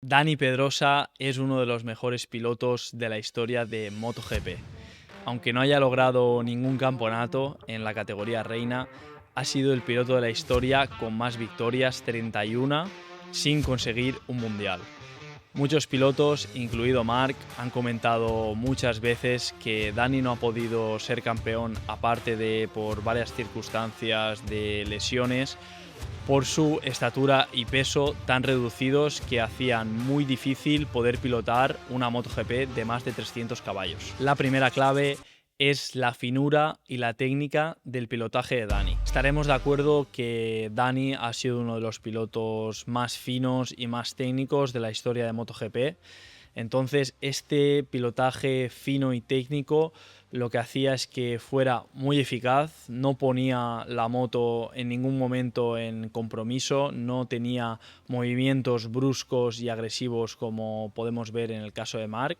Dani Pedrosa es uno de los mejores pilotos de la historia de MotoGP. Aunque no haya logrado ningún campeonato en la categoría reina, ha sido el piloto de la historia con más victorias, 31, sin conseguir un mundial. Muchos pilotos, incluido Marc, han comentado muchas veces que Dani no ha podido ser campeón, aparte de por varias circunstancias de lesiones, por su estatura y peso tan reducidos que hacían muy difícil poder pilotar una MotoGP de más de 300 caballos. La primera clave es la finura y la técnica del pilotaje de Dani. Estaremos de acuerdo que Dani ha sido uno de los pilotos más finos y más técnicos de la historia de MotoGP. Entonces, este pilotaje fino y técnico lo que hacía es que fuera muy eficaz, no ponía la moto en ningún momento en compromiso, no tenía movimientos bruscos y agresivos como podemos ver en el caso de Marc.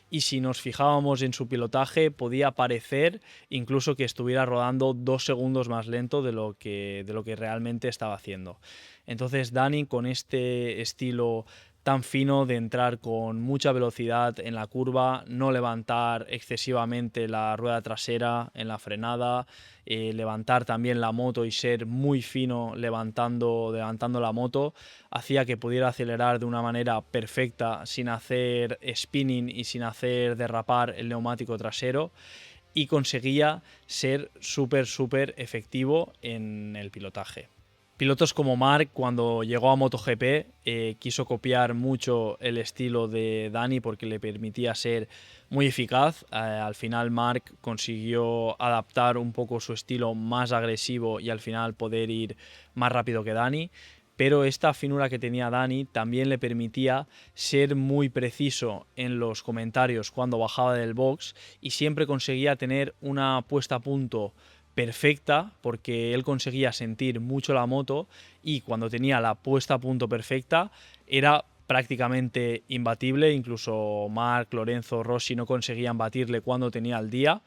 Y si nos fijábamos en su pilotaje, podía parecer incluso que estuviera rodando 2 segundos más lento de lo que realmente estaba haciendo. Entonces Dani, con este estilo tan fino de entrar con mucha velocidad en la curva, no levantar excesivamente la rueda trasera en la frenada, levantar también la moto y ser muy fino levantando la moto, hacía que pudiera acelerar de una manera perfecta sin hacer spinning y sin hacer derrapar el neumático trasero, y conseguía ser súper efectivo en el pilotaje. Pilotos como Marc, cuando llegó a MotoGP, quiso copiar mucho el estilo de Dani porque le permitía ser muy eficaz. Al final Marc consiguió adaptar un poco su estilo más agresivo y al final poder ir más rápido que Dani. Pero esta finura que tenía Dani también le permitía ser muy preciso en los comentarios cuando bajaba del box y siempre conseguía tener una puesta a punto perfecta, porque él conseguía sentir mucho la moto y cuando tenía la puesta a punto perfecta era prácticamente imbatible. Incluso Marc, Lorenzo, Rossi no conseguían batirle cuando tenía el día.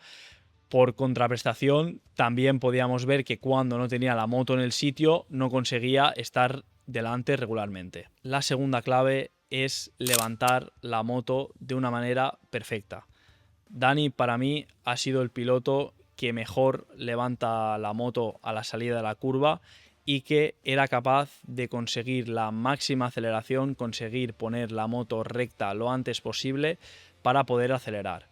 Por contraprestación, también podíamos ver que cuando no tenía la moto en el sitio no conseguía estar delante regularmente. La segunda clave es levantar la moto de una manera perfecta. Dani, para mí, ha sido el piloto que mejor levanta la moto a la salida de la curva y que era capaz de conseguir la máxima aceleración, conseguir poner la moto recta lo antes posible para poder acelerar.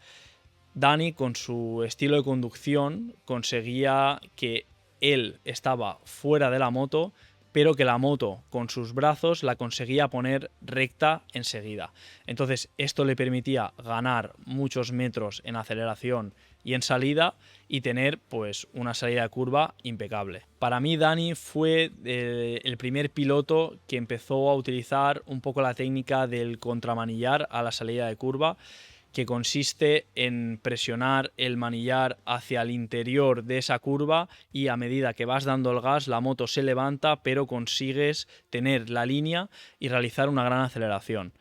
Dani, con su estilo de conducción, conseguía que él estaba fuera de la moto, pero que la moto con sus brazos la conseguía poner recta enseguida. Entonces esto le permitía ganar muchos metros en aceleración y en salida y tener pues una salida de curva impecable. Para mí Dani fue el primer piloto que empezó a utilizar un poco la técnica del contramanillar a la salida de curva, que consiste en presionar el manillar hacia el interior de esa curva y a medida que vas dando el gas la moto se levanta, pero consigues tener la línea y realizar una gran aceleración.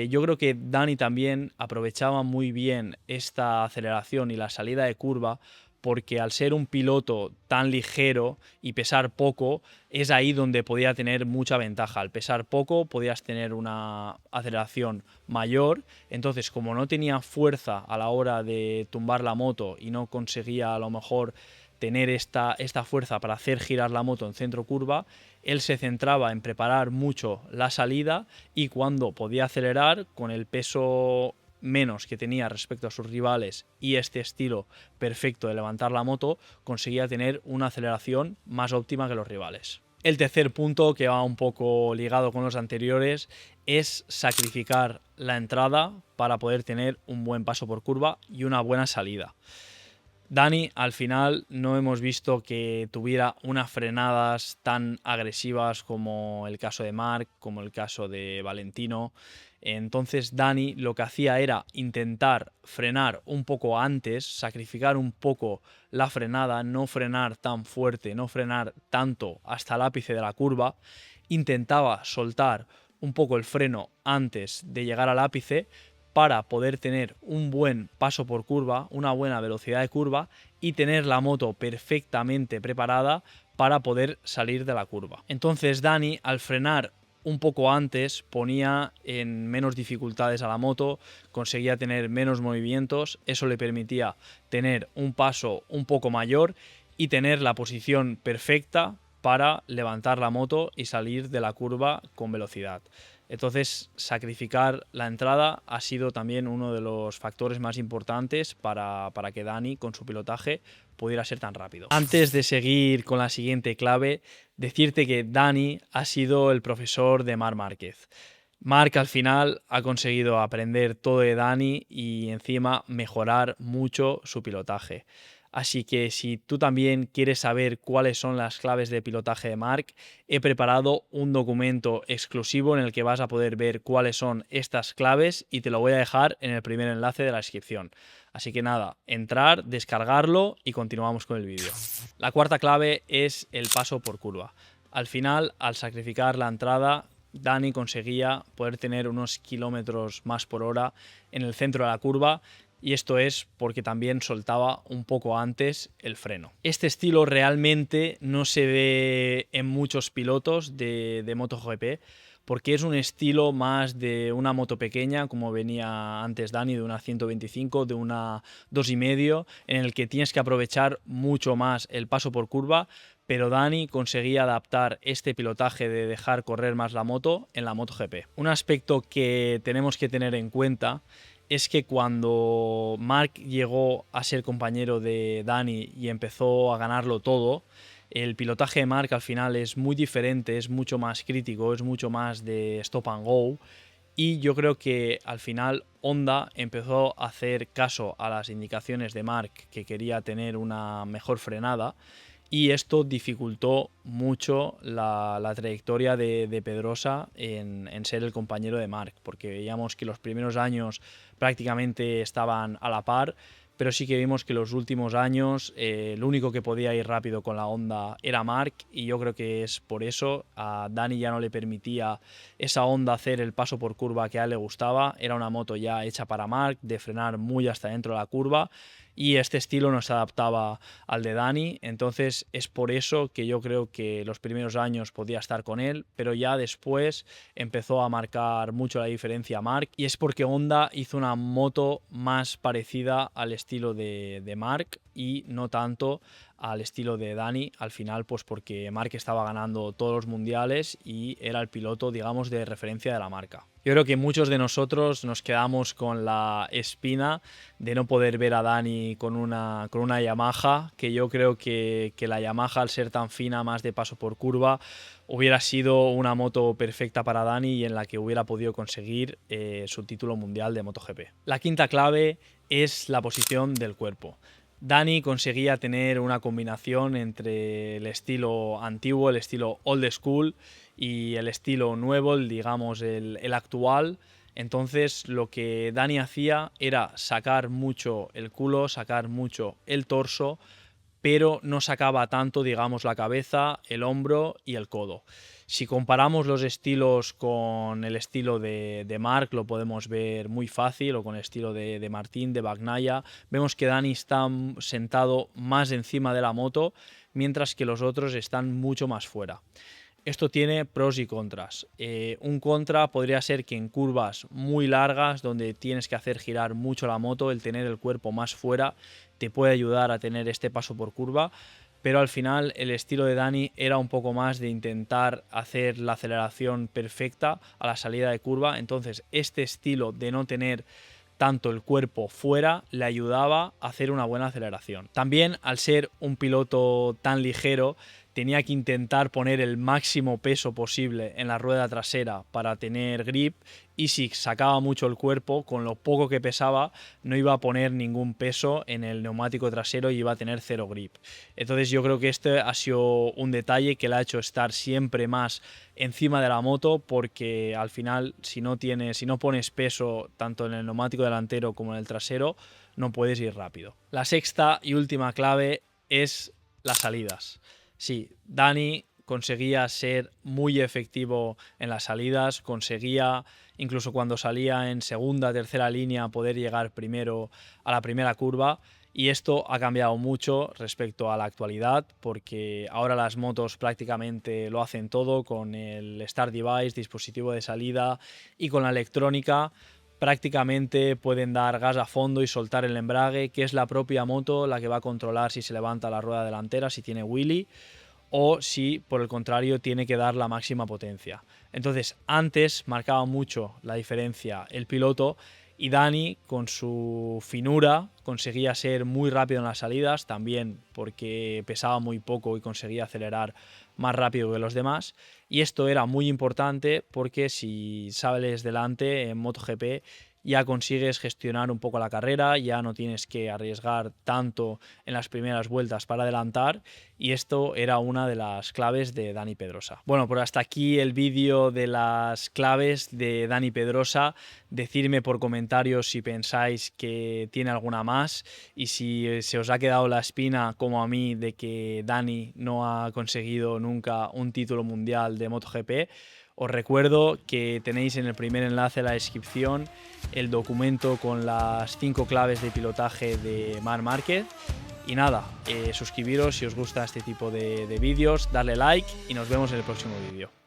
Yo creo que Dani también aprovechaba muy bien esta aceleración y la salida de curva, porque al ser un piloto tan ligero y pesar poco, es ahí donde podía tener mucha ventaja. Al pesar poco podías tener una aceleración mayor, entonces como no tenía fuerza a la hora de tumbar la moto y no conseguía a lo mejor tener esta fuerza para hacer girar la moto en centro curva, él se centraba en preparar mucho la salida y cuando podía acelerar con el peso menos que tenía respecto a sus rivales y este estilo perfecto de levantar la moto, conseguía tener una aceleración más óptima que los rivales. El tercer punto, que va un poco ligado con los anteriores, es sacrificar la entrada para poder tener un buen paso por curva y una buena salida. Dani, al final, no hemos visto que tuviera unas frenadas tan agresivas como el caso de Marc, como el caso de Valentino. Entonces Dani lo que hacía era intentar frenar un poco antes, sacrificar un poco la frenada, no frenar tan fuerte, no frenar tanto hasta el ápice de la curva. Intentaba soltar un poco el freno antes de llegar al ápice para poder tener un buen paso por curva, una buena velocidad de curva y tener la moto perfectamente preparada para poder salir de la curva. Entonces Dani, al frenar un poco antes ponía en menos dificultades a la moto, conseguía tener menos movimientos, eso le permitía tener un paso un poco mayor y tener la posición perfecta para levantar la moto y salir de la curva con velocidad. Entonces, sacrificar la entrada ha sido también uno de los factores más importantes para que Dani, con su pilotaje, pudiera ser tan rápido. Antes de seguir con la siguiente clave, decirte que Dani ha sido el profesor de Marc Márquez. Marc al final ha conseguido aprender todo de Dani y encima mejorar mucho su pilotaje. Así que si tú también quieres saber cuáles son las claves de pilotaje de Marc, he preparado un documento exclusivo en el que vas a poder ver cuáles son estas claves y te lo voy a dejar en el primer enlace de la descripción. Así que nada, entrar, descargarlo y continuamos con el vídeo. La cuarta clave es el paso por curva. Al final, al sacrificar la entrada, Dani conseguía poder tener unos kilómetros más por hora en el centro de la curva, y esto es porque también soltaba un poco antes el freno. Este estilo realmente no se ve en muchos pilotos de MotoGP, porque es un estilo más de una moto pequeña, como venía antes Dani, de una 125, de una 2,5, en el que tienes que aprovechar mucho más el paso por curva, pero Dani conseguía adaptar este pilotaje de dejar correr más la moto en la MotoGP. Un aspecto que tenemos que tener en cuenta es que cuando Marc llegó a ser compañero de Dani y empezó a ganarlo todo, el pilotaje de Marc al final es muy diferente, es mucho más crítico, es mucho más de stop and go, y yo creo que al final Honda empezó a hacer caso a las indicaciones de Marc, que quería tener una mejor frenada, y esto dificultó mucho la trayectoria de Pedrosa en ser el compañero de Marc, porque veíamos que los primeros años prácticamente estaban a la par, pero sí que vimos que los últimos años el único que podía ir rápido con la Honda era Marc, y yo creo que es por eso a Dani ya no le permitía esa Honda hacer el paso por curva que a él le gustaba. Era una moto ya hecha para Marc, de frenar muy hasta dentro de la curva, y este estilo no se adaptaba al de Dani. Entonces es por eso que yo creo que los primeros años podía estar con él, pero ya después empezó a marcar mucho la diferencia Marc, y es porque Honda hizo una moto más parecida al estilo de Marc y no tanto al estilo de Dani, al final pues porque Marc estaba ganando todos los mundiales y era el piloto, digamos, de referencia de la marca. Yo creo que muchos de nosotros nos quedamos con la espina de no poder ver a Dani con una Yamaha, que yo creo que la Yamaha, al ser tan fina, más de paso por curva, hubiera sido una moto perfecta para Dani y en la que hubiera podido conseguir su título mundial de MotoGP. La quinta clave es la posición del cuerpo. Dani conseguía tener una combinación entre el estilo antiguo, el estilo old school, y el estilo nuevo, digamos el actual. Entonces lo que Dani hacía era sacar mucho el culo, sacar mucho el torso, pero no sacaba tanto, digamos, la cabeza, el hombro y el codo. Si comparamos los estilos con el estilo de Marc, lo podemos ver muy fácil, o con el estilo de Martín, de Bagnaia. Vemos que Dani está sentado más encima de la moto, mientras que los otros están mucho más fuera. Esto tiene pros y contras. Un contra podría ser que en curvas muy largas, donde tienes que hacer girar mucho la moto, el tener el cuerpo más fuera te puede ayudar a tener este paso por curva, pero al final el estilo de Dani era un poco más de intentar hacer la aceleración perfecta a la salida de curva. Entonces este estilo de no tener tanto el cuerpo fuera le ayudaba a hacer una buena aceleración. También, al ser un piloto tan ligero, tenía que intentar poner el máximo peso posible en la rueda trasera para tener grip, y si sacaba mucho el cuerpo, con lo poco que pesaba, no iba a poner ningún peso en el neumático trasero y iba a tener cero grip. Entonces yo creo que este ha sido un detalle que le ha hecho estar siempre más encima de la moto, porque al final si no pones peso tanto en el neumático delantero como en el trasero, no puedes ir rápido. La sexta y última clave es las salidas. Sí, Dani conseguía ser muy efectivo en las salidas, conseguía, incluso cuando salía en segunda, tercera línea, poder llegar primero a la primera curva, Y esto ha cambiado mucho respecto a la actualidad, porque ahora las motos prácticamente lo hacen todo con el Start Device, dispositivo de salida, y con la electrónica prácticamente pueden dar gas a fondo y soltar el embrague, que es la propia moto la que va a controlar si se levanta la rueda delantera, si tiene wheelie, o si por el contrario tiene que dar la máxima potencia. Entonces antes marcaba mucho la diferencia el piloto, y Dani con su finura conseguía ser muy rápido en las salidas, también porque pesaba muy poco y conseguía acelerar más rápido que los demás, y esto era muy importante porque si sales delante en MotoGP ya consigues gestionar un poco la carrera, ya no tienes que arriesgar tanto en las primeras vueltas para adelantar, y esto era una de las claves de Dani Pedrosa. Bueno, pues hasta aquí el vídeo de las claves de Dani Pedrosa. Decidme por comentarios si pensáis que tiene alguna más y si se os ha quedado la espina como a mí de que Dani no ha conseguido nunca un título mundial de MotoGP. Os recuerdo que tenéis en el primer enlace de la descripción el documento con las 5 claves de pilotaje de Marc Márquez. Y nada, suscribiros si os gusta este tipo de vídeos, darle like y nos vemos en el próximo vídeo.